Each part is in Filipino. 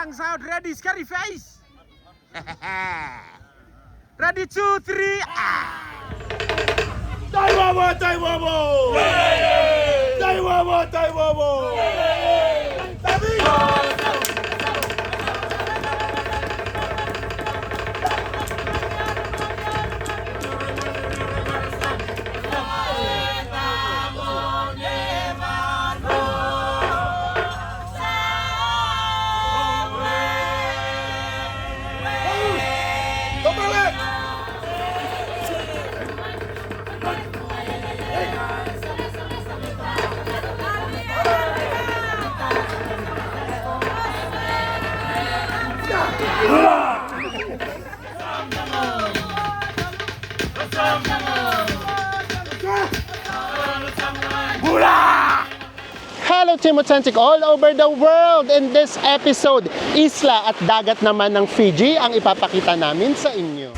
Gang sound ready, scary face. Ready 2, 3. Taiwawa, Taiwawa! Taiwawa, Taiwawa! Hello Chimotsanchik all over the world! In this episode, isla at dagat naman ng Fiji ang ipapakita namin sa inyo.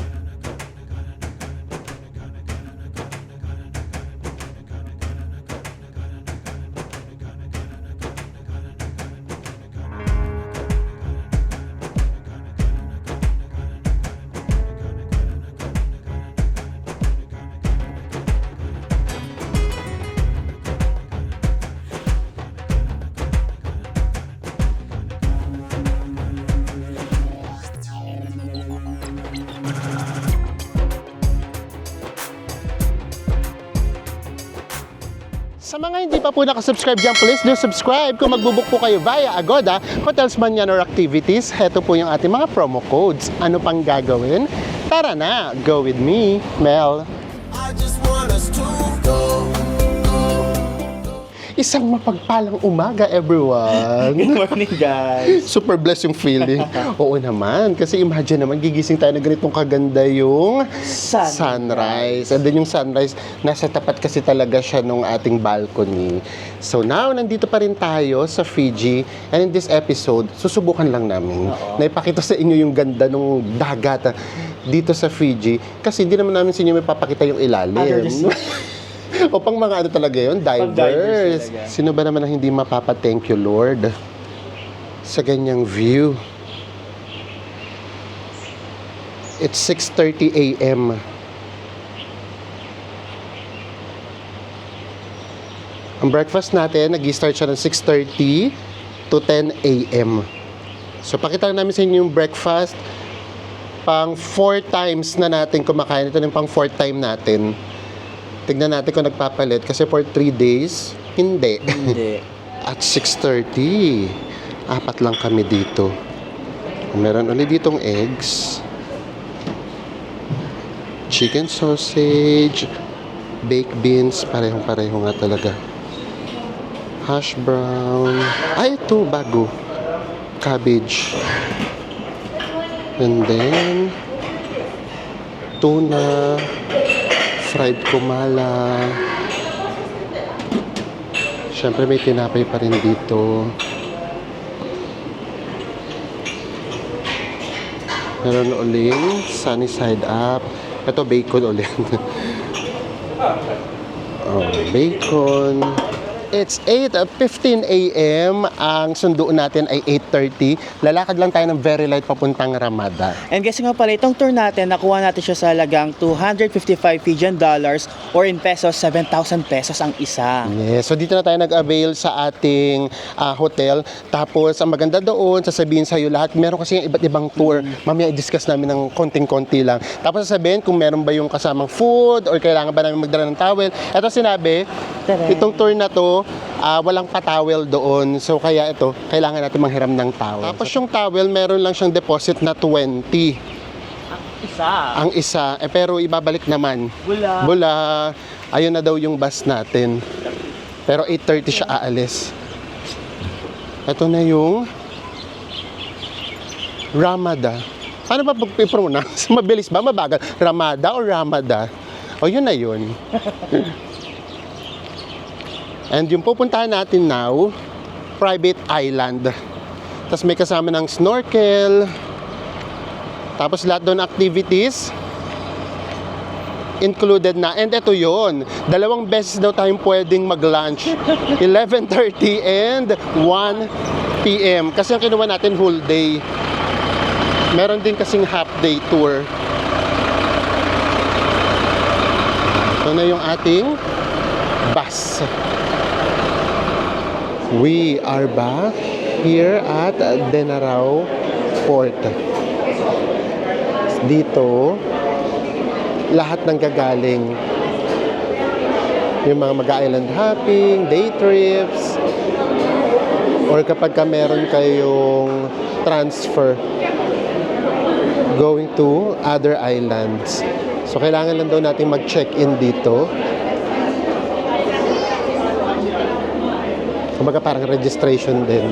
Sa mga hindi pa po nakasubscribe dyan, please do subscribe. Kung magbubook po kayo via Agoda, hotels man yan or activities, heto po yung ating mga promo codes. Ano pang gagawin? Tara na, go with me, Mel. I just want us to go. Isang mapagpalang umaga, everyone. Good morning, guys. Super blessed yung feeling. Oo naman, kasi imagine naman, gigising tayo na ganitong kaganda yung sunrise. And then yung sunrise, nasa tapat kasi talaga siya nung ating balcony. So now, nandito pa rin tayo sa Fiji. And in this episode, susubukan lang namin na ipakita sa inyo yung ganda ng dagat dito sa Fiji. Kasi hindi naman namin sa inyo may papakita yung ilalim. O pang mga ano talaga yun, divers. Sino ba naman ang hindi mapapa-thank you, Lord, sa ganyang view? It's 6:30 a.m. Ang breakfast natin, nag-start siya ng 6:30 to 10 a.m. So, pakita namin sa inyo yung breakfast. Pang 4 times na natin kumakain. Ito yung pang 4th time natin. Tignan natin kung nagpapalit. Kasi for 3 days, hindi. At 6:30, 4 lang kami dito. Meron ulit ditong eggs, chicken sausage, baked beans, parehong-pareho nga talaga. Hash brown. Ay, ito, bago. Cabbage. And then, tuna, fried kumala. Siyempre may tinapay pa rin dito. Meron uling sunny side up. Ito bacon ulit. Oh, bacon. It's 8:15 a.m. Ang sundo natin ay 8:30. Lalakad lang tayo ng very light papuntang Ramada. And guys nga pala, itong tour natin, nakuha natin siya sa halagang 255 Fijian dollars or in pesos, 7,000 pesos ang isa. Yes, so dito na tayo nag-avail sa ating hotel. Tapos, ang maganda doon, sasabihin sa'yo lahat, meron kasi yung iba't ibang tour. Mamaya i-discuss namin ng konting-konti lang. Tapos sasabihin kung meron ba yung kasamang food or kailangan ba namin magdala ng towel. Ito sinabi, itong tour na to, walang pa-towel doon. So kaya ito, kailangan natin manghiram ng towel. Tapos yung towel, meron lang siyang deposit na 20. Ang isa. Pero ibabalik naman. Bula. Ayun na daw yung bus natin. Pero 8:30 siya aalis. Ito na yung Ramada. Paano ba pag-pronounce? Mabilis ba? Mabagal? Ramada o Ramada? O yun na yun. And yung pupuntahan natin now, private island. Tapos may kasama ng snorkel. Tapos lahat doon activities included na. And ito yon, 2 beses daw tayong pwedeng mag-lunch. 11:30 and 1 p.m. Kasi ang kinuha natin whole day. Meron din kasing half day tour. Ito na yung ating bus. We are back here at Denarao Port. Dito, lahat ng gagaling. Yung mga mag-island hopping, day trips, or kapag ka meron kayong transfer going to other islands. So, kailangan lang daw natin mag-check-in dito. Kumbaga parang registration din.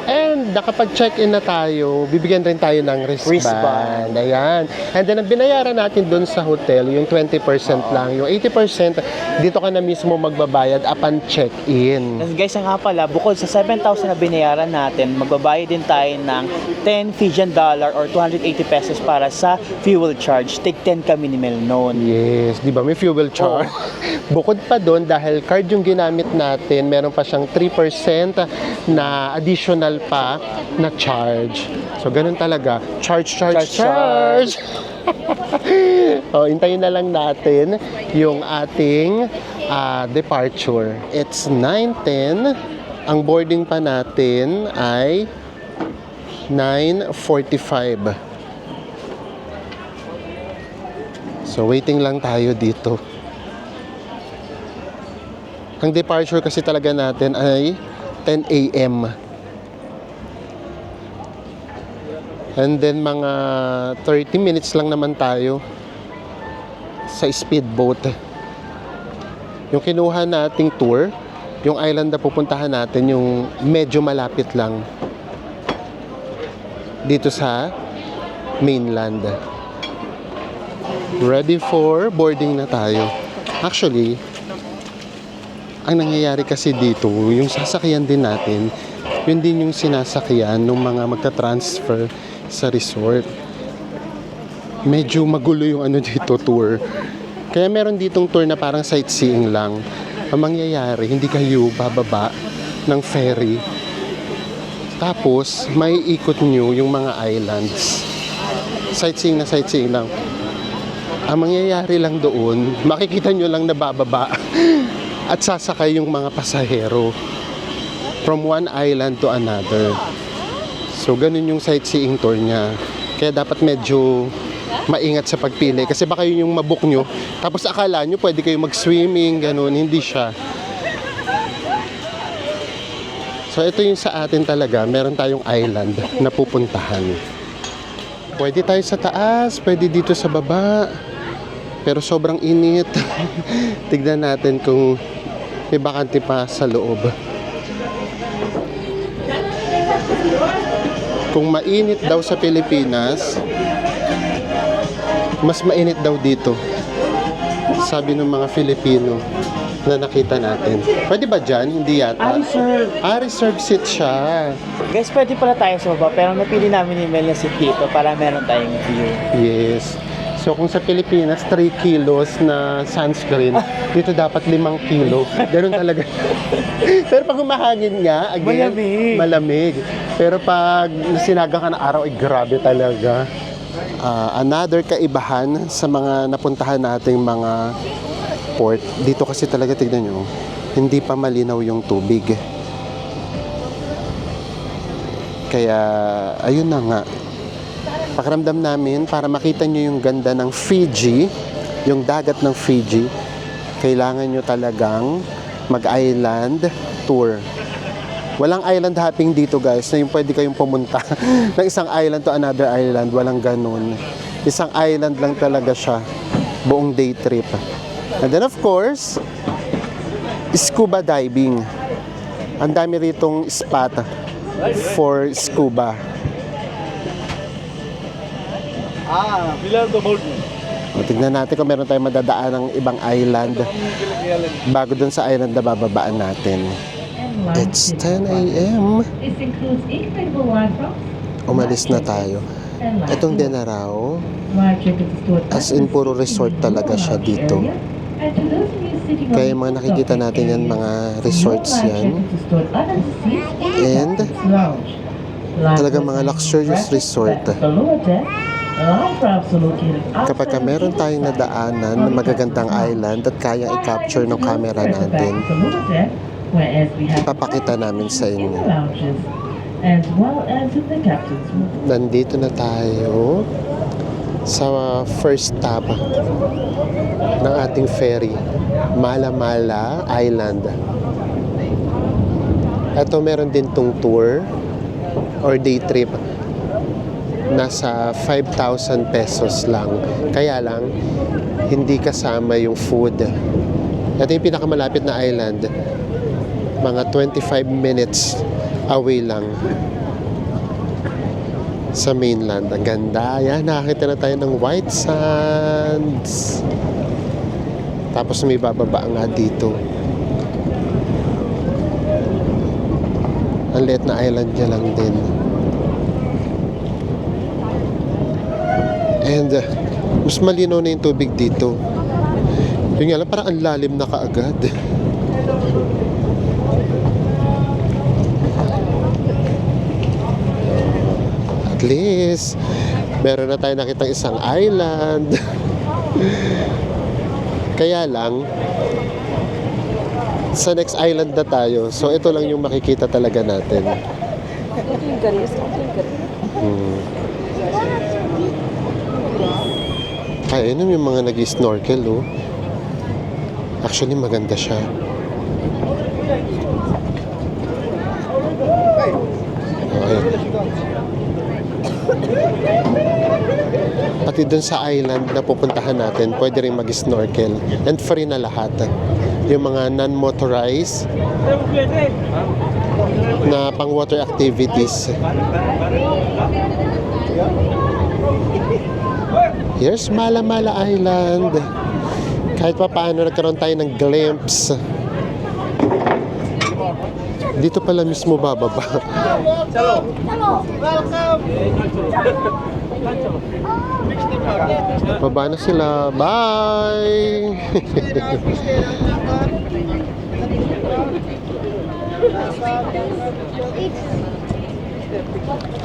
And nakapag-check-in na tayo, bibigyan rin tayo ng wristband. Ayan. And then, ang binayaran natin dun sa hotel, yung 20% lang. Yung 80%, dito ka na mismo magbabayad upon check-in. And guys, nga pala, bukod sa 7,000 na binayaran natin, magbabayad din tayo ng 10 Fijian dollar or 280 pesos para sa fuel charge. Take 10 kami ni Mel noon. Yes, di ba? May fuel charge. Bukod pa doon, dahil card yung ginamit natin, meron pa siyang 3% na additional pa na charge. So, ganun talaga. Charge. O, hintayin na lang natin yung ating departure. It's 9:10. Ang boarding pa natin ay 9:45. So, waiting lang tayo dito. Ang departure kasi talaga natin ay 10 a.m. And then mga 30 minutes lang naman tayo sa speedboat. Yung kinuha nating tour, yung island na pupuntahan natin, yung medyo malapit lang dito sa mainland. Ready for boarding na tayo. Actually, ang nangyayari kasi dito, yung sasakyan din natin, yun din yung sinasakyan ng mga magta-transfer sa resort. Medyo magulo yung ano dito, tour. Kaya meron ditong tour na parang sightseeing lang. Ang mangyayari, hindi kayo bababa ng ferry. Tapos, may ikot nyo yung mga islands. Sightseeing lang. Ang mangyayari lang doon, makikita nyo lang na bababa at sasakay yung mga pasahero from one island to another. So, ganun yung sightseeing tour niya. Kaya dapat medyo maingat sa pagpili. Kasi baka yun yung mabook nyo. Tapos akala nyo pwede kayo mag-swimming, ganun. Hindi siya. So, ito yung sa atin talaga. Meron tayong island na pupuntahan. Pwede tayo sa taas, pwede dito sa baba. Pero sobrang init. Tignan natin kung may bakante pa sa loob. Kung mainit daw sa Pilipinas, mas mainit daw dito. Sabi ng mga Filipino na nakita natin. Pwede ba dyan? Hindi yata. Reserve. Reserve seat siya. Guys, pwede pala tayo sa baba, pero napili namin ni Mel na seat dito para meron tayong view. Yes. So kung sa Pilipinas, 3 kilos na sunscreen, dito dapat 5 kilo. Ganun talaga. Pero pag humahangin nga, again, malamig. Pero pag sinaga ka na araw, ay grabe talaga. Another kaibahan sa mga napuntahan nating mga port. Dito kasi talaga, tignan nyo, hindi pa malinaw yung tubig. Kaya, ayun na nga. Pakiramdam namin, para makita nyo yung ganda ng Fiji, yung dagat ng Fiji, kailangan nyo talagang mag-island tour. Walang island hopping dito, guys, na yung pwede kayong pumunta ng isang island to another island. Walang ganun. Isang island lang talaga siya. Buong day trip. And then, of course, scuba diving. Ang dami ritong spot for scuba. O, tignan natin kung meron tayong madadaan ng ibang island bago dun sa island na bababaan natin. It's 10 a.m. Umalis na tayo. Itong Denarao, as in puro resort talaga siya dito. Kaya yung mga nakikita natin yan, mga resorts yan. And talagang mga luxurious resort. Kapag meron tayong nadaanan na magagandang island at kayang i-capture ng camera natin, papakita namin sa inyo. Nandito na tayo sa first stop ng ating ferry, Mala Mala Island. Ito meron din tong tour or day trip. Nasa 5,000 pesos lang. Kaya lang, hindi kasama yung food. Ito yung pinakamalapit na island. Mga 25 minutes away lang sa mainland. Ang ganda. Yan, nakakita na tayo ng white sands. Tapos may bababa nga dito. Ang liit na island niya lang din. And mas malinaw na yung tubig dito. Yung nga lang, parang ang lalim na kaagad. At least, meron na tayo nakitang isang island. Kaya lang, sa next island na tayo. So, ito lang yung makikita talaga natin. Ay, yun yung mga nag-snorkel, oh. Actually, maganda siya. Okay. Pati dun sa island na pupuntahan natin, pwede rin mag-snorkel. And free na lahat. Yung mga non-motorized na pang-water activities. Here's Mala Mala Island. Kahit pa paano nagkaroon tayo ng glimpse. Dito pala mismo bababa. Baba na sila. Bye!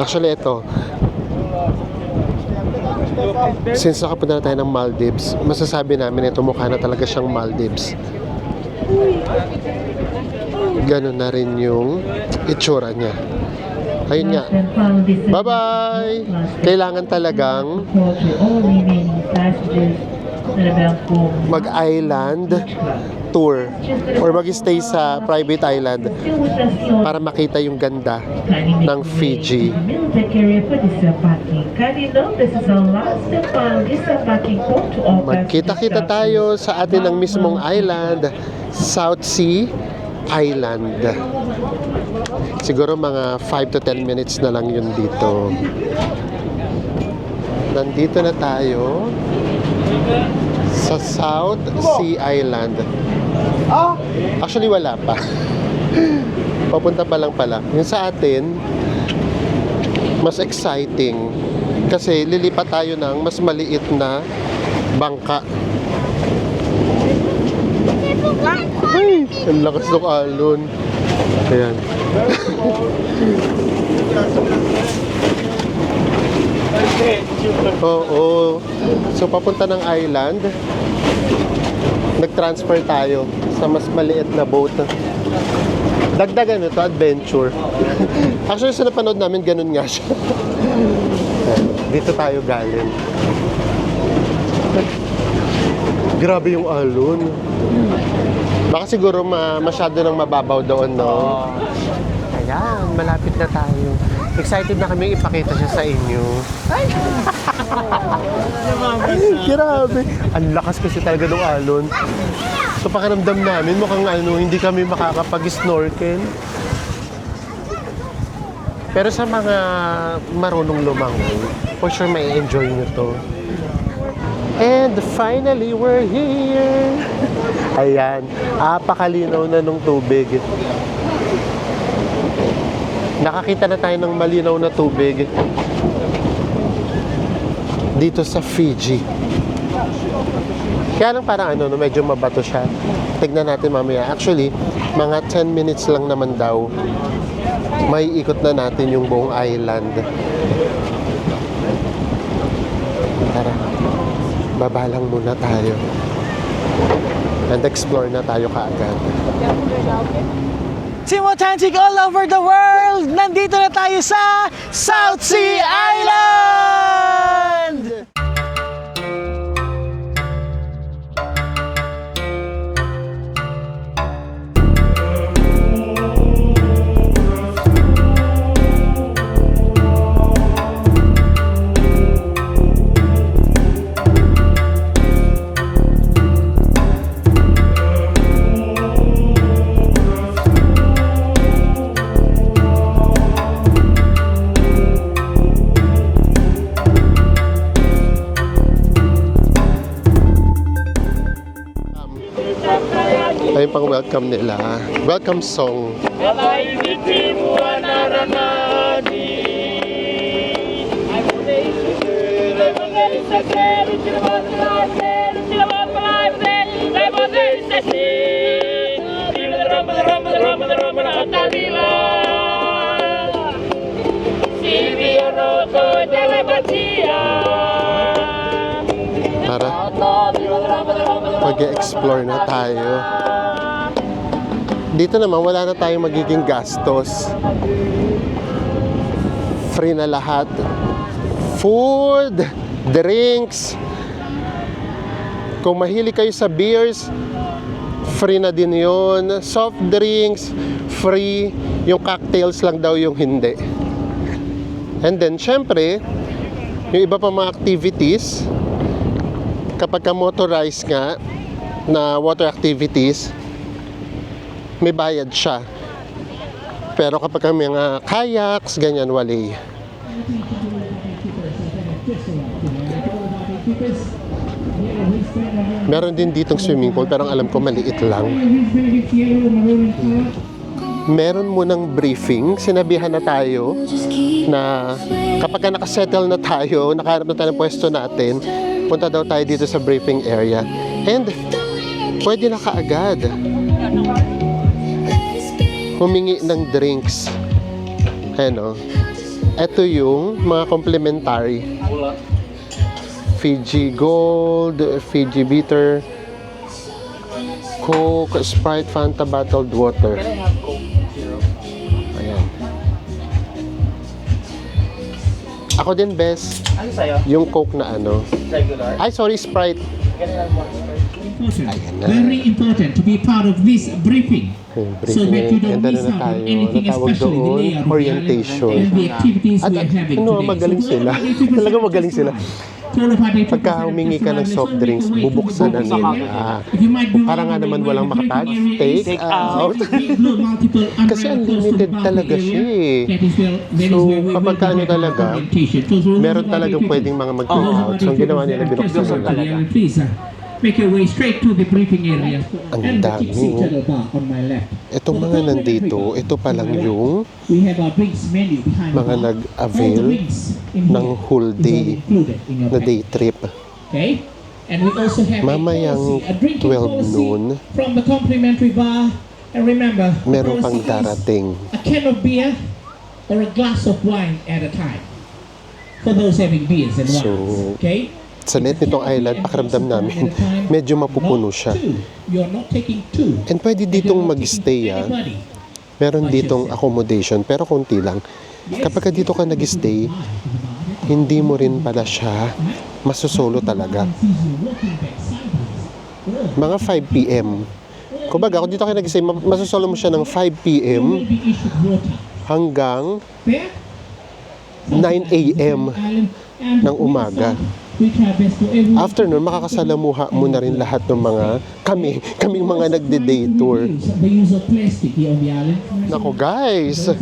Actually, ito. Since nakapunta na tayo ng Maldives, masasabi namin ito mukha na talaga siyang Maldives. Ganon na rin yung itsura niya. Ayun nga. Bye-bye! Kailangan talagang mag-island tour or mag-stay sa private island para makita yung ganda ng Fiji. Magkita-kita tayo sa atin ng mismong island, South Sea Island. Siguro mga 5 to 10 minutes na lang yun dito. Nandito na tayo sa South Sea Island. Actually, wala pa. Papunta pa lang pala. Yung sa atin, mas exciting. Kasi lilipat tayo ng mas maliit na bangka. Ay, ang lakas ng alon. Ayan. Oo. So, papunta ng island. Nag-transfer tayo sa mas maliit na boat. Dagdagan ito, adventure. Actually, sa napanood namin, ganun nga siya. Dito tayo galing. Grabe yung alon. Baka siguro masyado nang mababaw doon, no? Ayan, malapit na tayo. Excited na kami ipakita siya sa inyo. Ay! Grabe. Ang lakas kasi talaga ng alon. So pakiramdam namin mukhang hindi kami makakapag-snorkel. Pero sa mga marunong lumangoy, for sure may enjoy nyo to. And finally, we're here. Ayan, apakalinaw na nung tubig. Nakakita na tayo ng malinaw na tubig dito sa Fiji. Kaya lang parang ano, no, medyo mabato siya. Tignan natin mamaya. Actually, mga 10 minutes lang naman daw. May ikot na natin yung buong island. Tara, baba lang muna tayo. And explore na tayo kaagad. Team Authentic all over the world! Nandito na tayo sa South Sea Island! Ayun pang welcome nila. Welcome song. Tara, mag-explore na tayo. Dito naman, wala na tayong magiging gastos. Free na lahat. Food, drinks. Kung mahilig kayo sa beers, free na din yun. Soft drinks, free. Yung cocktails lang daw yung hindi. And then, syempre, yung iba pa mga activities, kapag ka motorized nga na water activities, may bayad siya. Pero kapag may mga kayaks, ganyan, wali. Meron din ditong swimming pool, pero ang alam ko maliit lang. Meron munang briefing, sinabihan na tayo na kapag nakasettle na tayo, nakaharap na tayo ng pwesto natin, punta daw tayo dito sa briefing area. And pwede na kaagad humingi ng drinks. Ano? Ito yung mga complimentary. Fiji Gold, Fiji Bitter, Coke, Sprite, Fanta, bottled water. Ayan. Ako din, best. Ano sa'yo? Yung Coke na ano. Regular? Ay, sorry, Sprite. Very important to be part of this briefing. So that you don't miss out on anything, especially the layout of the orientation. island and the activities At we're having ano, today. magaling So sila. Talaga magaling sila. Pagka humingi ka ng soft drinks, bubuksan na nila. Para nga naman walang makatag. Take out. Kasi unlimited talaga siya eh. So, kapag ka ano talaga, meron talagang pwedeng mga mag-take out. So, ang ginawa nila, binuksan na talaga. Make your way straight to the briefing area. Ang And the dami, keep oh. seated bar on my left. Itong mga nandito, ito pa lang yung We have our drinks menu behind mga the bar. nag-avail All the drinks in here ng whole is day all included in your na pack. day trip. Okay? And we also have Mamayang a drinking 12 policy noon, from the complimentary bar. And remember, the meron pang policy is darating. a can of beer or a glass of wine at a time for those having beers and wines. So, Okay? Sa net nitong island, pakiramdam namin, medyo mapupuno siya. You're not taking two. And pwede ditong mag-stay, ah. Meron ditong accommodation, pero konti lang. Kapag ka dito ka nag-stay, hindi mo rin pala siya masusolo talaga. Mga 5 p.m. Kumbaga, kung dito ka nag-stay, masusolo mo siya ng 5 p.m. hanggang 9 a.m. ng umaga. After nun, makakasalamuha mo na rin lahat ng mga kaming mga nagde-day tour. Nako guys,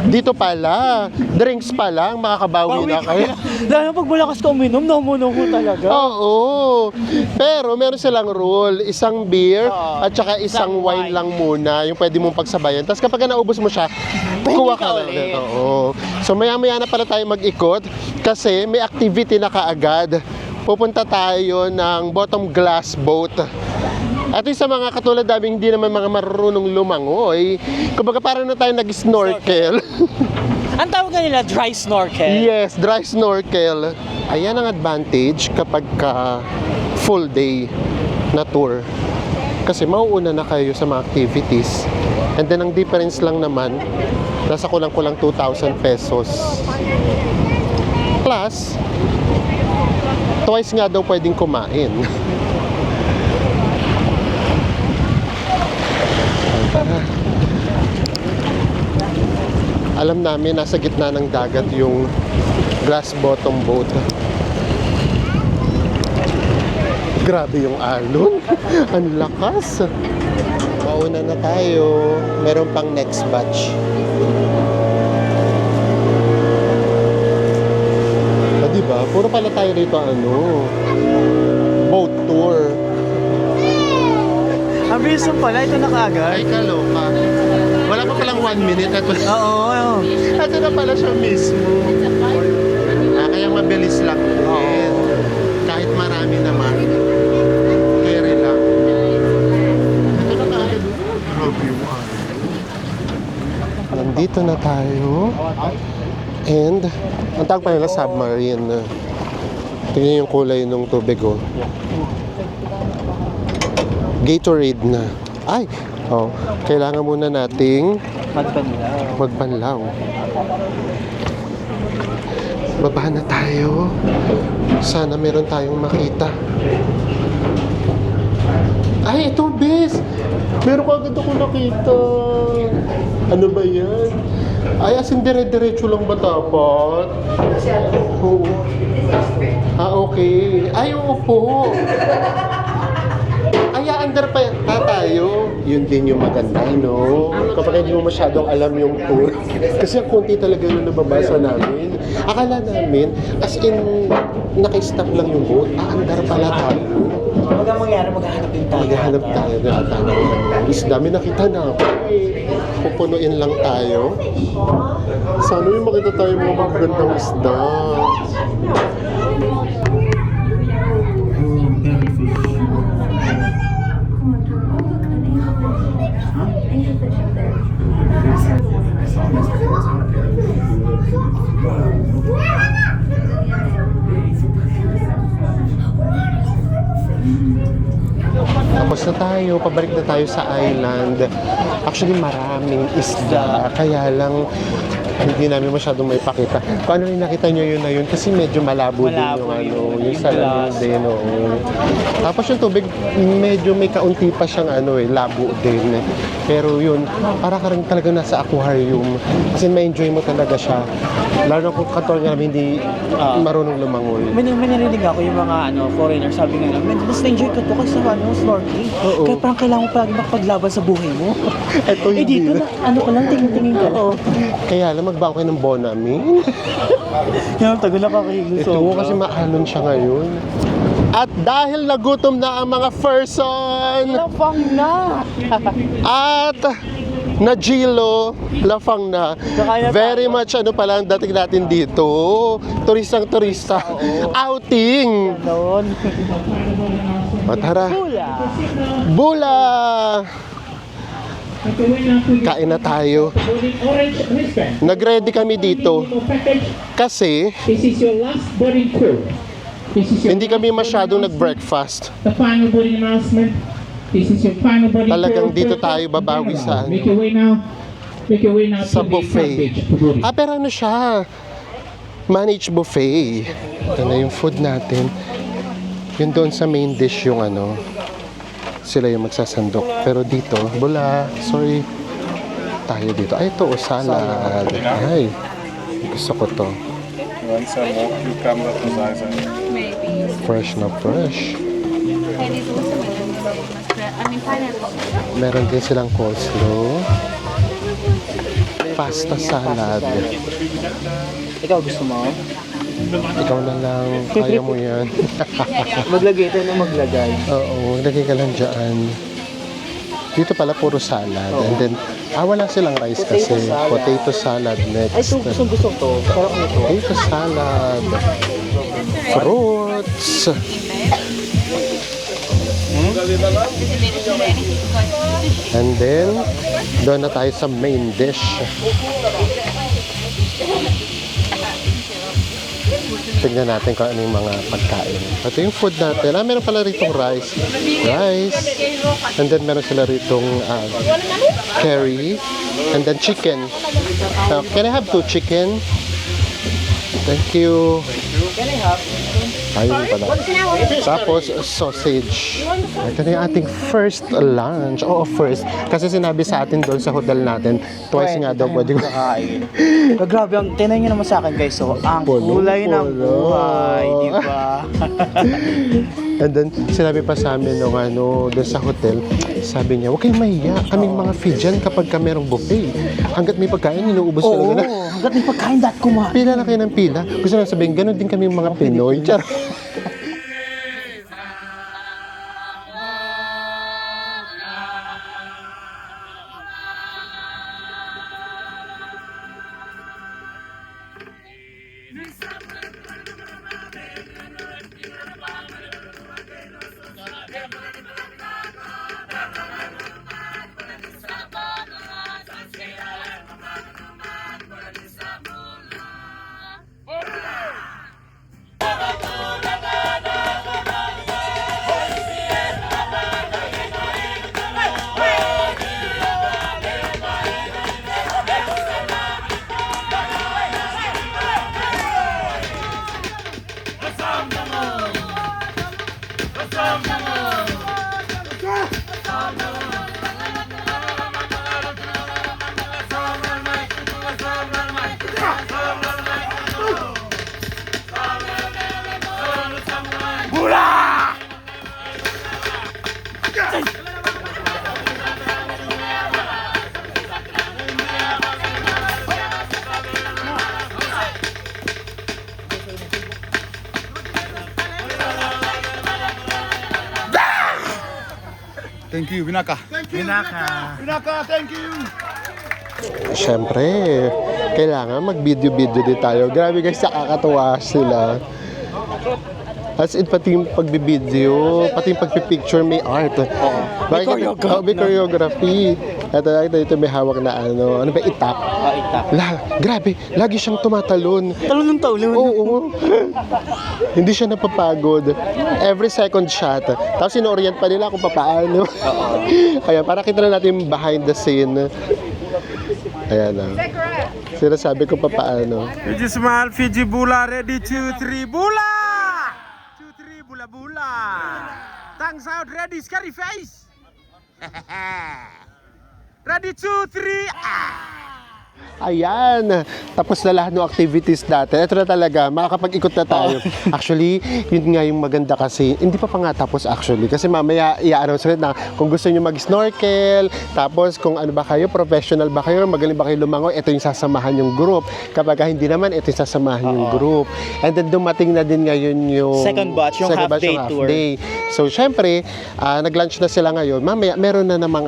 dito pala, drinks pa lang, makakabawi na kayo. Dahil pag malakas ka uminom, namuno ko talaga. Oo, pero meron silang rule, isang beer at saka isang wine lang muna, yung pwede mong pagsabayan. Tapos kapag naubos mo siya, kuha ka na ulit. Oo. So maya-maya na pala tayo mag-ikot kasi may activity na kaagad. pupunta tayo ng bottom glass boat. At yung sa mga katulad namin, hindi naman mga marunong lumangoy. Kumbaga parang na tayo nag-snorkel. Ang tawag nga nila, dry snorkel. Yes, dry snorkel. Ayan ang advantage kapag full day na tour. Kasi mauuna na kayo sa mga activities. And then ang difference lang naman, nasa kulang-kulang 2,000 pesos. Plus, twice nga daw pwedeng kumain. Alam namin, nasa gitna ng dagat yung glass bottom boat. Grabe yung alon. Ang lakas. Mauna na tayo. Meron pang next batch. Diba? Puro pala tayo rito boat tour. Ang bilis mo pala, ito na kaagad. Ay, kaloka. Wala pa palang 1 minute at Oo. ito na pala siya mismo. Kaya mabilis lang din. Kahit marami naman, kere lang. Ito na kaagad. Grabe yung nandito na tayo. And, ang tawag pa nila submarine. Tingnan yung kulay ng tubig, oh. Gatorade na. Ay! Oh, kailangan muna nating magbanlaw. Baba na tayo. Sana meron tayong makita. Ay, ito, bes! Meron ko agad ako nakita. Ano ba yan? Ay, as in dire-diretso lang ba dapat? Oo. Ah, okay. Ay, oo po. Ay, under pa tayo. Yun din yung maganda, no? Kapag hindi mo masyadong alam yung tour. Kasi ang konti talaga yung nababasa namin. Akala namin, as in, naka-stop lang yung boat. Under pala tayo. Huwag ang mangyari, maghahanap din tayo. Maghahanap tayo ng isda. May nakita na ako. Pupunuin lang tayo. Sana yung makita tayo mga magagandang isda. Tapos na tayo, pabalik na tayo sa island. Actually, maraming isda. Kaya lang, hindi namin masyadong may pakita. Kung ano rin nakita nyo yun na yun, kasi medyo malabo din yung salamin din. Tapos yung tubig, medyo may kaunti pa siyang labo din. Pero yun, para ka rin talaga nasa aquarium. Kasi ma-enjoy mo talaga siya. Lalo kung katulad nga namin, hindi marunong lumangoy. May narinig ako yung mga foreigner, sabi nga namin, mas na-enjoy ko to kasi snorkeling. Oo. Kaya parang kailangan mo palagi makapaglaban sa buhay mo. Eto, hindi dito na, ka lang, tingin-tingin ka lang. Kaya lang, magbago kayo ng Bonami. Yung tagal na kakahilo. Ito kasi maalon siya ngayon. At dahil nagutom na ang mga person, Lafang na! at Najilo, lafang na. Very much pala ang dating natin dito. Turistang-turista. Outing! Doon. O tara. Bula! Bula! Kain na tayo. Orange wristband. Nag-ready kami dito kasi This is your last boarding crew. This is your hindi kami last masyadong boarding nag-breakfast. announcement. The final boarding announcement. This is your final boarding Talagang crew. dito tayo babawi sa Make your way now. Make your way now sa to the buffet. front page to boarding. Pero siya? Managed buffet. Ito na yung food natin. Yun doon sa main dish yung sila yung magsasandok. Pero dito, bula, sorry, tayo dito. Ay, ito, salad. Ay, gusto ko to. Want some more cucumber for Zaza? Maybe. Fresh na fresh. And it's also pineapple. Meron din silang coleslaw. Pasta salad. Ikaw gusto mo? Ikaw na lang, kaya mo yan. Maglagay tayo ng maglagay. Oo, maglagay ka lang dyan. Dito pala puro salad. And then, wala silang rice kasi. Potato salad. Potato salad Ay, next. gusto to. Sarap nito. Potato salad. fruits. And then, doon na tayo sa main dish. Tignan natin kung ano yung mga pagkain. Ito yung food natin. Meron pala ritong rice. And then meron sila ritong curry. And then chicken. Can I have 2 chicken? Thank you. Ayun pala. Tapos, sausage. Ito na yung ating first lunch. Oo, first. Kasi sinabi sa atin doon sa hotel natin, twice nga daw pwede ko. Grabe, tinan nyo naman sa akin guys. So, ang kulay ng buhay, di ba? And then, sinabi pa sa amin nung doon sa hotel, sabi niya, huwag kayong mahiya. Kaming mga Fijian kapag ka merong buffet. Hanggat may pagkain, inuubos Oo, talaga na. hanggat may pagkain, dapat kumain. Pila na kayo ng pila. Gusto na sabihin, ganun din kami mga Pinoy. Charot. Thank you, Binaka. Binaka, thank you. Siyempre, kailangan mag-video-video din tayo. Grabe guys, nakakatuwa sila. As in, pati yung pagbibideo, pati yung pagpipicture, may art. May choreography. Ito may hawak na ano ba, itap? Itap. Grabe, lagi siyang tumatalon. Talon ng talon. Oo. Hindi siya napapagod. Every second shot. Tapos ino-orient pa nila kung papaano. Ayan, para kita na natin yung behind the scene. Ayan na. Sinasabi ko papaano. Fiji Smile, Fiji Bula, ready 2, 3, Bula! 2, 3, Bula, Bula. Tongues out, ready, scary face. Ready 2, 3, Ayan, tapos na lahat ng activities natin. Ito na talaga, makakapag-ikot na tayo. Actually, yun nga yung maganda kasi, hindi pa nga tapos actually. Kasi mamaya, i-announce ulit na kung gusto nyo mag-snorkel, tapos kung ano ba kayo, professional ba kayo, magaling ba kayo lumangoy, ito yung sasamahan yung group. Kapag hindi naman, ito yung sasamahan yung group. And then dumating na din ngayon yung second batch, yung half-day tour. So, syempre, nag-lunch na sila ngayon. Mamaya, meron na namang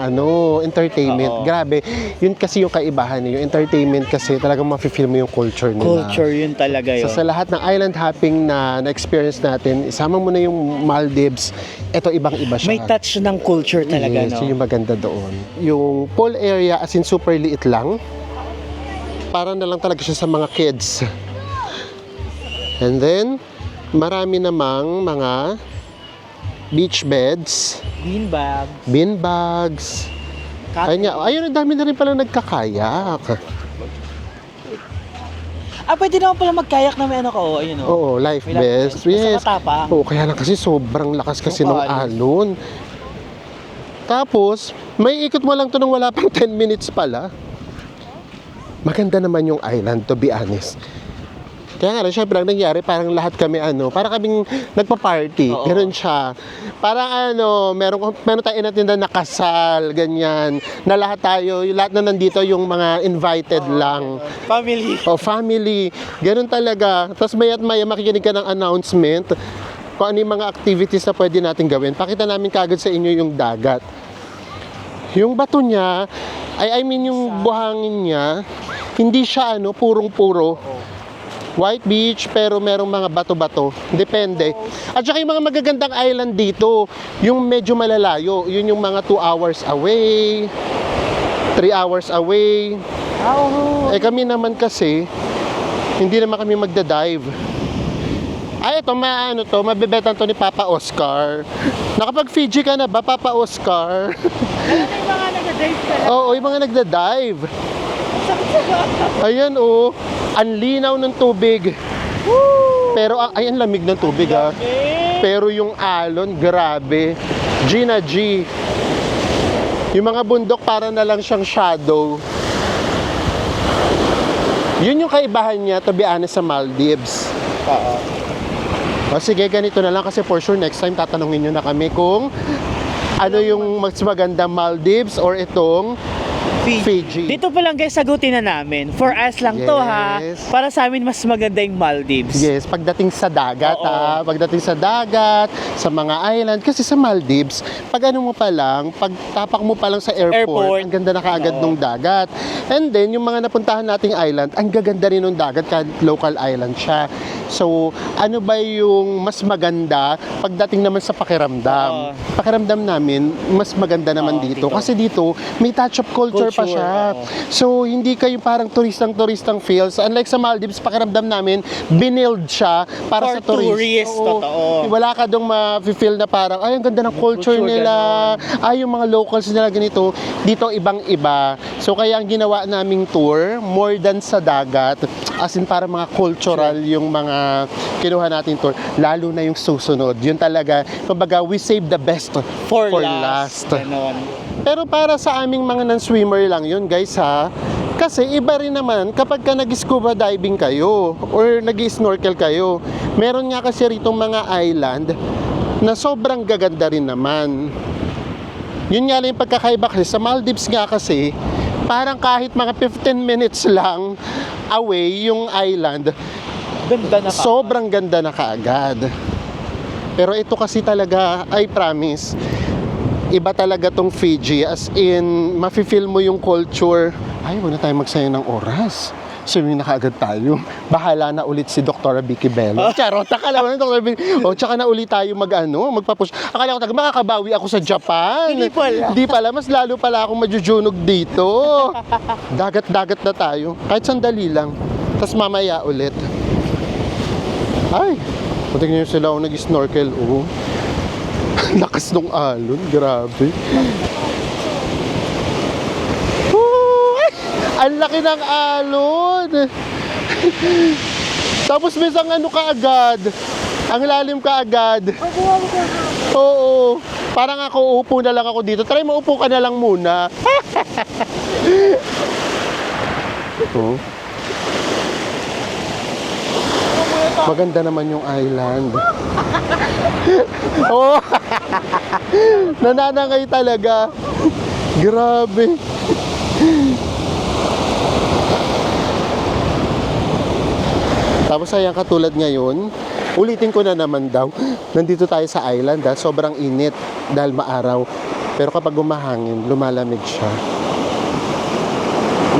entertainment. Grabe, yun kasi yung kaibahan yung entertainment kasi talagang mafe-feel mo yung culture nila. Culture, yun talaga yun. So, sa lahat ng island hopping na na-experience natin, isama mo na yung Maldives, ito ibang-iba siya. May touch ng culture talaga, yes, no? yung maganda doon. Yung pool area, as in super liit lang. Para na lang talaga siya sa mga kids. And then, marami namang mga beach beds, beanbags. Ayun, ang dami na rin pala nagkakayak. Pwede naman pala magkayak na may ayun o. Oo, life vest. Yes. Basta matapang. Oo, kaya lang kasi sobrang lakas kasi ng alon. Tapos, may ikot mo lang to nung wala pang 10 minutes pala. Maganda naman yung island, to be honest. Kaya nga, syempre, ang nangyari, parang lahat kami, parang kaming nagpa-party. Ganun siya. Parang meron tayong inatinda na kasal, ganyan. Na lahat tayo, lahat na nandito yung mga invited lang. Family. Family. Ganun talaga. Tapos maya't maya makikinig ka ng announcement kung ano yung mga activities na pwede natin gawin. Pakita namin kagad sa inyo yung dagat. Yung bato niya, yung buhangin niya, hindi siya purong-puro. White beach, pero merong mga bato-bato. Depende. At saka yung mga magagandang island dito, yung medyo malalayo, yun yung mga 2 hours away, 3 hours away. Eh kami naman kasi, hindi naman kami magda-dive. Ay, ito, mabebetan to ni Papa Oscar. Nakapag-Fiji ka na ba, Papa Oscar? May mga nag-dive ka lang. Oo, yung mga nagda-dive. Ayan, oh. Ang linaw ng tubig. Pero, ay, ang lamig ng tubig, ah. Pero yung alon, grabe. G na G. Yung mga bundok, para na lang siyang shadow. Yun yung kaibahan niya, to be honest, sa Maldives. O sige, ganito na lang kasi for sure next time tatanungin nyo na kami kung ano yung mas maganda, Maldives or itong Fiji. Dito pa lang guys, sagutin na namin. For us lang to ha. Yes. Para sa amin, mas maganda yung Maldives. Yes, pagdating sa dagat, Oo. pagdating sa dagat, sa mga island, kasi sa Maldives, pag ano mo pa lang, pag tapak mo pa lang sa airport. Ang ganda na kaagad ng dagat. And then, yung mga napuntahan nating island, ang gaganda rin ng dagat kahit local island siya. So, ano ba yung mas maganda pagdating naman sa pakiramdam? Pakiramdam namin, mas maganda naman dito. Kasi dito, may touch of culture pa siya. So, hindi kayo parang turistang feels. Unlike sa Maldives, pakiramdam namin, binild siya para For sa tourist. tourists, totoo. Wala ka dong ma-feel na parang, ay, ang ganda ng culture nila. Ay, yung mga locals nila ganito. Dito, ibang-iba. So, kaya ang ginawa naming tour, more than sa dagat, as in para mga cultural yung mga kinuha natin tour, lalo na yung susunod. Yun talaga, kumbaga, we save the best For last. Ganon. Pero para sa aming mga non-swimmer lang yun, guys, ha? Kasi iba rin naman kapag ka nag-scuba diving kayo or nag-snorkel kayo. Meron nga kasi ritong mga island na sobrang gaganda rin naman. Yun nga lang yung pagkakaiba kasi sa Maldives nga kasi, parang kahit mga 15 minutes lang away yung island, Ganda na sobrang ganda na kaagad. Pero ito kasi talaga, I promise, iba talaga tong Fiji. As in, mafe-feel mo yung culture. Ay, huwag na tayo magsayang ng oras. Swimming na kaagad tayo. Bahala na ulit si Dr. Vicky Bello. Charot, akala mo na Dr. Vicky. O, tsaka na ulit tayo magpapush. Akala ko makakabawi ako sa Japan. Hindi pala. Hindi pala, mas lalo pala akong majujunog dito. Dagat-dagat na tayo. Kahit sandali lang. Tapos mamaya ulit. Ay, tingnan nyo sila ako nag-snorkel. Oh. Lakas ng alon, grabe. Ay, ang laki ng alon. Tapos misang ano kaagad, ang lalim kaagad. Oo, parang ako uupo na lang ako dito. Try mo, upo ka na lang muna. Oh. Maganda naman yung island. Oh. Nananangay talaga. Grabe. Tapos ayan, katulad ngayon, ulitin ko na naman daw. Nandito tayo sa island, sobrang init dahil maaraw. Pero kapag umahangin, lumalamig siya.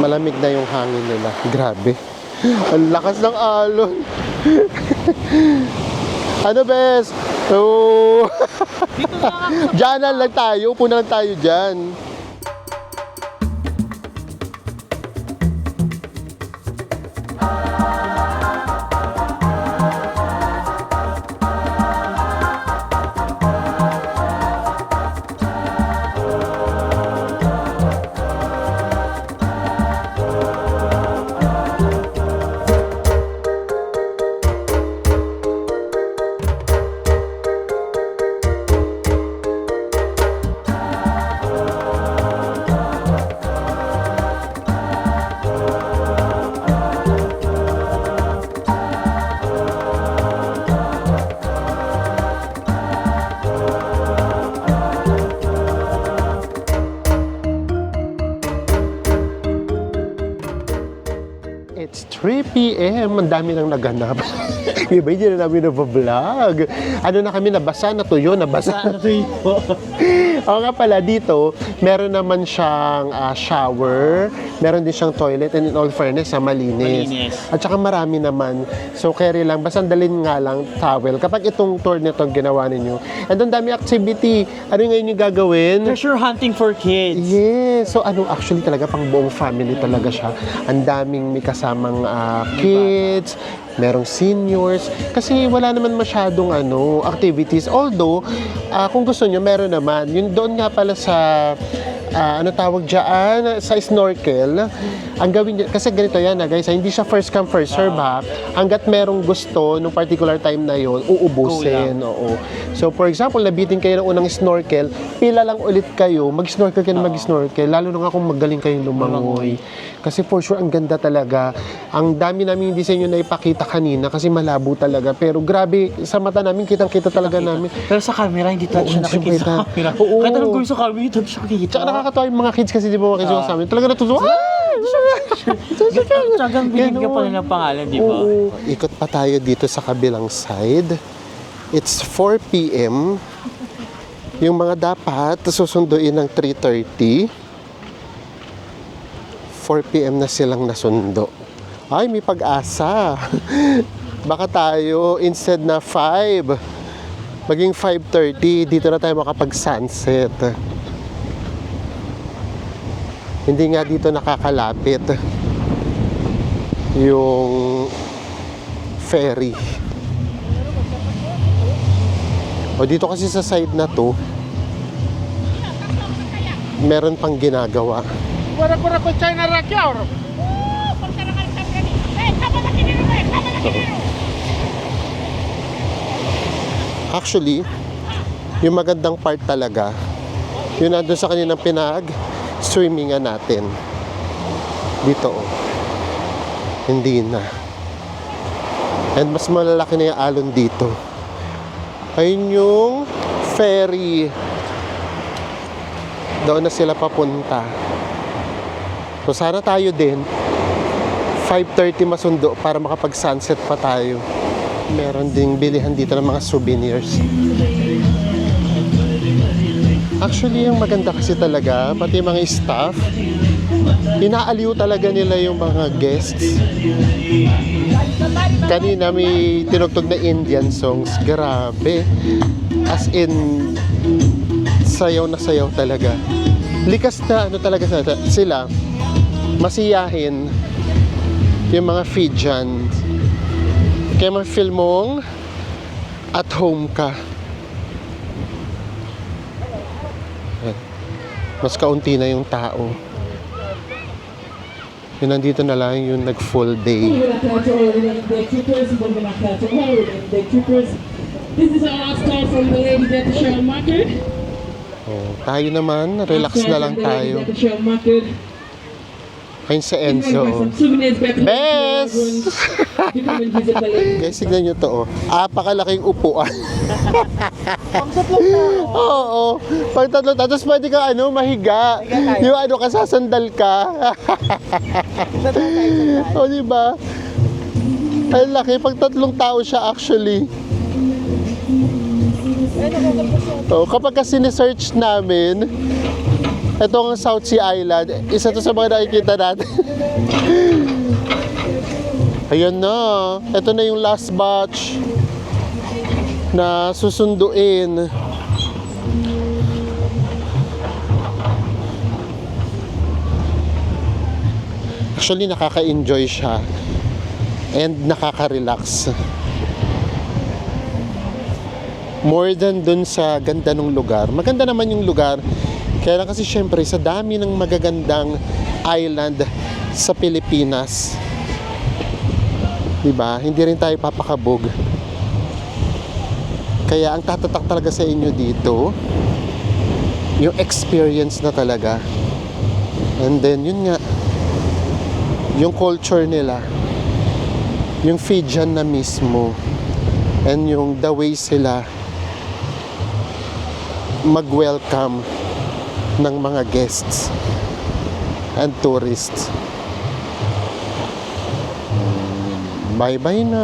Malamig na yung hangin nila. Grabe. Ang lakas ng alon. Ano, bes? Oh. Diyan na lang tayo. Upo na lang tayo dyan. It's 3 p.m. Ang dami nang naganap. Iba, hindi na namin na-vlog. Ano na kami, nabasa, natuyo, nabasa. Oo nga pala, dito, meron naman siyang shower, meron din siyang toilet, and in all fairness, malinis. Malinis. At saka marami naman. So, carry lang. Basta dalhin nga lang towel. Kapag itong tour nito ginawa ninyo. And ang dami activity. Ano ngayon yung gagawin? Treasure hunting for kids. Yes. So, actually talaga, pang buong family talaga siya. Ang daming may kasamang kids, merong seniors. Kasi wala naman masyadong activities. Although, kung gusto nyo, meron naman. Yung doon nga pala sa ano tawag dyan, sa snorkel, ang gawin niya, kasi ganito yan guys, hindi siya first come first serve ha, hanggat merong gusto nung particular time na yon uubusin. Oo. So for example, nabitin kayo ng unang snorkel, pila lang ulit kayo, mag-snorkel kayo na mag-snorkel, lalo na nga kung magaling kayong lumangoy. Kasi for sure, ang ganda talaga. Ang dami namin disenyo na ipakita kanina kasi malabo talaga. Pero grabe, sa mata namin, kitang-kita talaga namin. Pero sa camera, hindi talaga siya nakikita sa camera. Oo. Kahit anong gawin sa camera, hindi talaga siya nakikita. Tsaka nakakatawa yung mga kids kasi di ba mga kids yung sa amin. Talaga natutuwa. Talagang binigyan pa nila ng pangalan, di ba? Oo. Ikot pa tayo dito sa kabilang side. It's 4 p.m. Yung mga dapat susunduin ng 3:30. 4 p.m. na silang nasundo. Ay, may pag-asa. Baka tayo, instead na 5, maging 5:30, dito na tayo makapag-sunset. Hindi nga dito nakakalapit yung ferry. O dito kasi sa side na to, meron pang ginagawa. Actually, yung magandang part talaga, yun nandun sa kaninang pinag-swimmingan natin. Dito, hindi na. And mas malalaki na yung alon dito. Ayun yung ferry. Doon na sila papunta. So sana tayo din 5:30 masundo para makapag-sunset pa tayo. Meron ding bilihan dito ng mga souvenirs. Actually, yung maganda kasi talaga, pati mga staff, inaaliw talaga nila yung mga guests. Kanina may tinugtog na Indian songs. Grabe. As in, sayaw na sayaw talaga. Likas na talaga sila. Masiyahin yung mga Fijian. Kaya ma-feel mong at home ka. Mas kaunti na yung tao. Yung nandito na lang yung nag-full day. This is our last call from the ladies at the Shell Market. Oh, tayo naman, relax na lang tayo. Ayun si Enzo. Bes! Guys, signan nyo to. Apakalaking upuan. Oo. Pag tatlo, tapos pwede ka mahiga. Yung kasasandal ka. O, diba? Ay, laki. Pag tatlong tao siya actually. Oh, kapag kasi ni-search namin, itong South Sea Island, isa to sa mga nakikita natin. Ayan na. Ito na yung last batch na susunduin. Actually, nakaka-enjoy siya. And nakaka-relax. More than dun sa ganda ng lugar. Maganda naman yung lugar. Kaya lang kasi syempre sa dami ng magagandang island sa Pilipinas, diba? Hindi rin tayo papakabog. Kaya ang tatatak talaga sa inyo dito, yung experience na talaga. And then yun nga, yung culture nila, yung Fijian na mismo, and yung the way sila mag-welcome ng mga guests and tourists. Bye-bye na!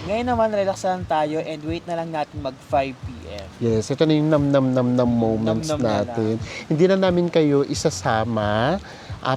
Ngayon naman, relax lang tayo and wait na lang natin mag 5 p.m. Yes, ito na yung nam-nam-nam-nam moments Nam-nam na natin. Hindi na namin kayo isasama,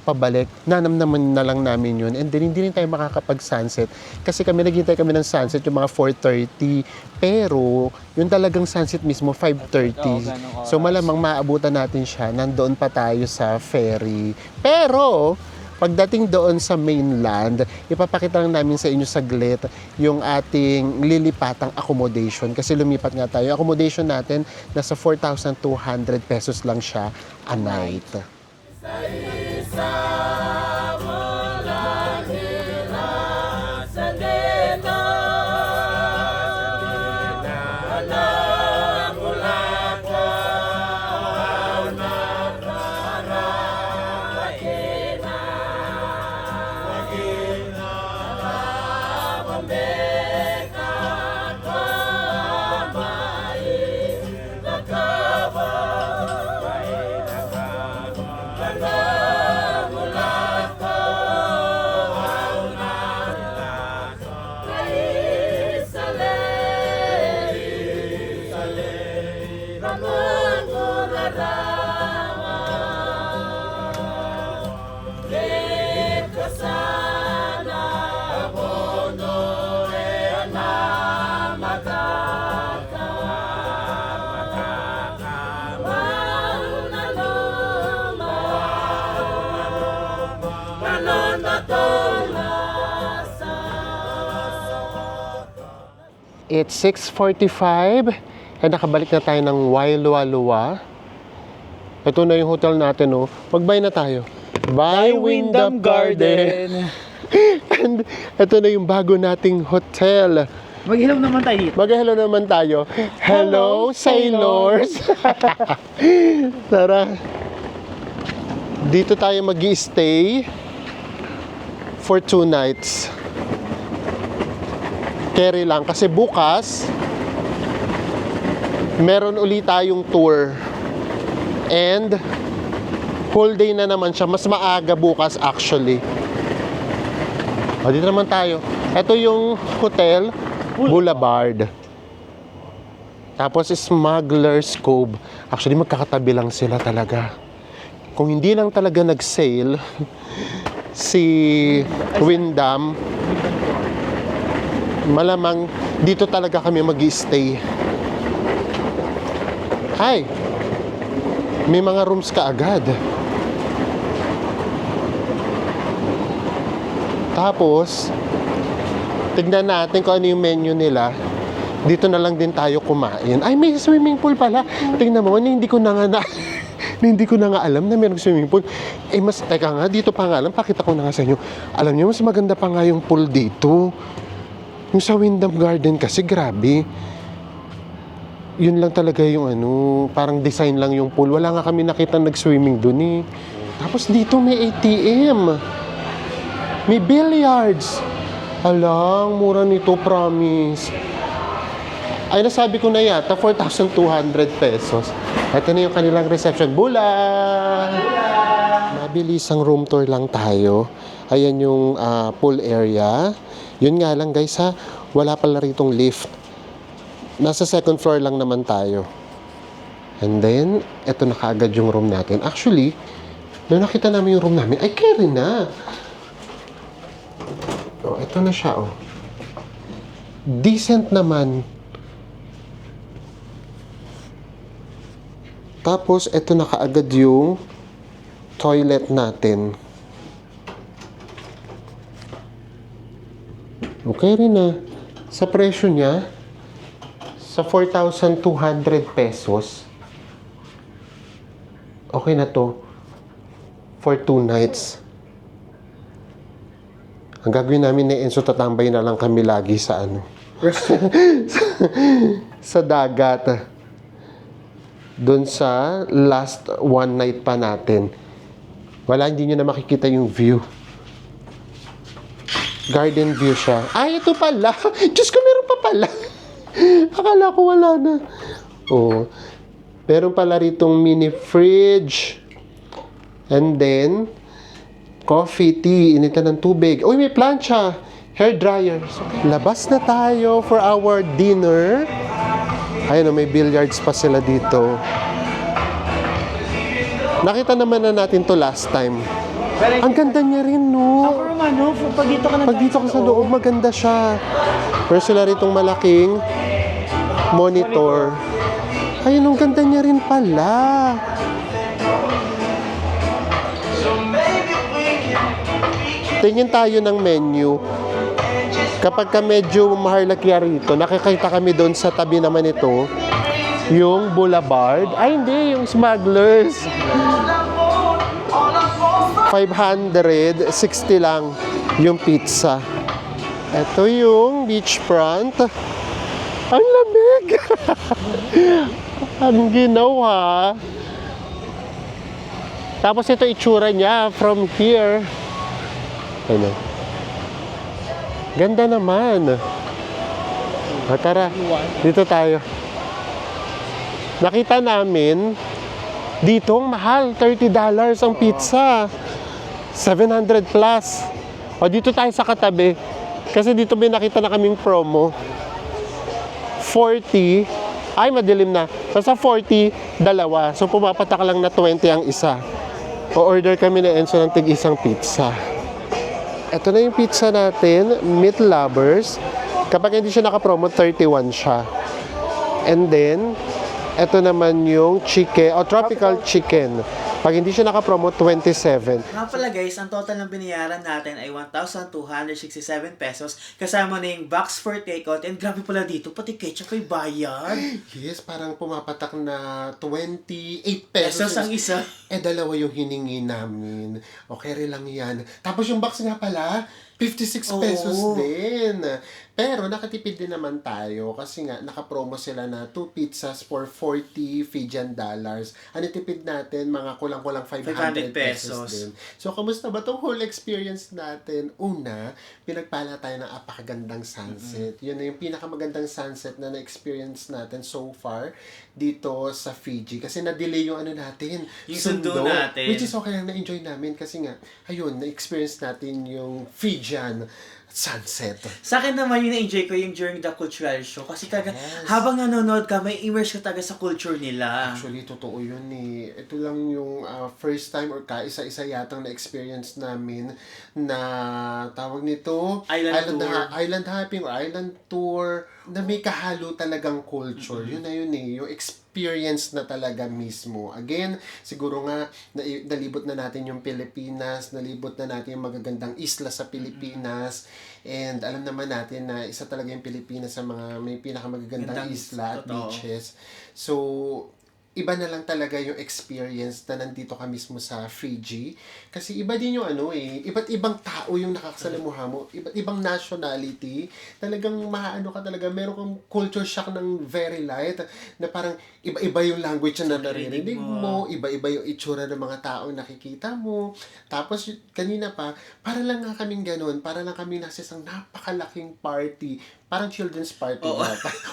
pabalik, nanam-naman na lang namin yun. And then, hindi rin tayo makakapag-sunset. Kasi naghintay kami ng sunset yung mga 4:30. Pero, yung talagang sunset mismo, 5:30. ganong oras. So, malamang maabutan natin siya. Nandoon pa tayo sa ferry. Pero, pagdating doon sa mainland, ipapakita lang namin sa inyo saglit yung ating lilipatang accommodation. Kasi lumipat nga tayo. Accommodation natin, nasa 4,200 pesos lang siya a night. It's 6:45 and nakabalik na tayo ng Wailualua. Ito na yung hotel natin, oh. Mag-bye na tayo. Bye, Wyndham Garden! And ito na yung bago nating hotel. Mag-hello naman tayo dito. Mag-hello naman tayo. Hello, sailors! Tara. Dito tayo mag-i-stay for 2 nights. Carry lang. Kasi bukas, meron ulit tayong tour. And, whole day na naman siya. Mas maaga bukas actually. O, dito naman tayo. Ito yung Hotel Boulevard. Tapos, Smuggler's Cove. Actually, magkakatabi lang sila talaga. Kung hindi lang talaga nag-sail si Wyndham, malamang dito talaga kami mag-i-stay. Ay, may mga rooms ka agad. Tapos, tignan natin kung ano yung menu nila. Dito na lang din tayo kumain. Ay, may swimming pool pala. Tignan mo, hindi ko na nga hindi ko na nga alam na mayroong swimming pool. Eh, teka nga, dito pa nga alam, pakita ko na nga sa inyo. Alam niyo, mas maganda pa nga yung pool dito. Yung sa Wyndham Garden kasi, grabe. Yun lang talaga yung parang design lang yung pool. Wala nga kami nakita nag-swimming dun eh. Tapos dito may ATM. May billiards. Alang, mura nito, promise. Ay, nasabi ko na yata, 4,200 pesos. Ito na yung kanilang reception. Bula! Mabilisang room tour lang tayo. Ayan yung pool area. Yun nga lang guys ha, wala pala ritong lift. Nasa second floor lang naman tayo. And then, eto na kaagad yung room natin. Actually, nung nakita namin yung room namin, ay carry na. Oh, eto na siya oh. Decent naman. Tapos, eto na kaagad yung toilet natin. Okay rin na. Sa presyo niya, sa 4,200 pesos, okay na to for 2 nights. Ang gagawin namin ni Enzo, tatambay na lang kami lagi sa sa dagat. Doon sa last 1 night pa natin. Wala, hindi nyo na makikita yung view. Garden view siya. Ay, ito pala. Diyos ko, meron pa pala. Akala ko wala na. Oh. Meron pala ritong mini fridge. And then, coffee, tea, initan ng tubig. Uy, may plancha. Hair dryer. So, labas na tayo for our dinner. Ayun, may billiards pa sila dito. Nakita naman na natin to last time. Ang ganda niya rin, no? Pag dito ka na Pag dito ka sa loob, maganda siya. Meron sila ritong malaking monitor. Ayun, ang ganda niya rin pala. Tingin tayo ng menu. Kapag ka medyo maharlakya rito, nakikita kami doon sa tabi naman ito, yung Boulevard. Ay, hindi, yung Smugglers. 560 lang yung pizza. Ito yung beachfront. Ang lamig! Ang ginawa. Tapos ito itsura niya from here. Ano? Ganda naman. Tara, dito tayo. Nakita namin, dito ang mahal, $30 ang pizza. 700 plus. O dito tayo sa katabi. Kasi dito may nakita na kaming promo. 40, ay madilim na. Basta 40, dalawa. So pumapatak lang na 20 ang isa. O-order kami na Enzo ng tig-isang pizza. Ito na yung pizza natin, Meat Lovers. Kapag hindi siya nakapromo, 31 siya. And then, ito naman yung chicken, o tropical chicken. Pag hindi siya nakapromo, 27. Nga pala guys, ang total ng binayaran natin ay 1,267 pesos kasama na yung box for takeout. And grabe pala dito, pati ketchup ay bayad. Yes, parang pumapatak na 28 pesos. Ang isa. Dalawa yung hiningi namin. Okay lang yan. Tapos yung box nga pala, 56 pesos din. Pero nakatipid din naman tayo kasi nga nakapromo sila na 2 pizzas for 40 Fijian dollars. Ang tipid natin, mga kulang-kulang 500 pesos din. So, kamusta ba tong whole experience natin? Una, pinagpala tayo ng apakagandang sunset. Yun na yung pinakamagandang sunset na na-experience natin so far dito sa Fiji. Kasi na-delay yung ano natin. Yung sundo natin. Which is okay lang, na-enjoy namin kasi nga, ayun, na-experience natin yung Fijian sunset. Sa akin naman yung na-enjoy ko yung during the cultural show. Kasi habang nanonood ka, may immerse ka taga sa culture nila. Actually, totoo yun eh. Ito lang yung first time or kaisa-isa yatang na-experience namin na tawag nito island hopping or island tour na may kahalo talagang culture. Yun na yun eh. Yung experience na talaga mismo. Again, siguro nga, nalibot na natin yung Pilipinas, nalibot na natin yung magagandang isla sa Pilipinas, and alam naman natin na isa talaga yung Pilipinas sa mga may pinakamagagandang isla at beaches. So, iba na lang talaga yung experience na nandito ka mismo sa Fiji. Kasi iba din yung iba't ibang tao yung nakakasalamuha mo, iba't ibang nationality. Talagang maano ka talaga, meron kang culture shock ng very light, na parang iba-iba yung language na naririnig mo, iba-iba yung itsura ng mga taong nakikita mo. Tapos kanina pa, para lang nga kaming ganun, para lang kami nasa isang napakalaking party, parang children's party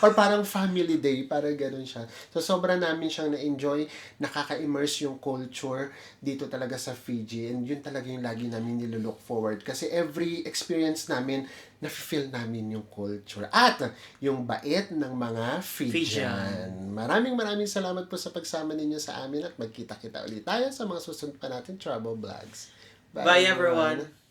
or parang family day, parang ganun siya. So sobra namin siyang na-enjoy, nakaka-immerse yung culture dito talaga sa Fiji, and yun talaga yung lagi namin nilook forward kasi every experience namin, na-feel namin yung culture at yung bait ng mga Fijian. Maraming salamat po sa pagsama ninyo sa amin at magkita-kita ulit tayo sa mga susunod pa natin travel vlogs. Bye everyone!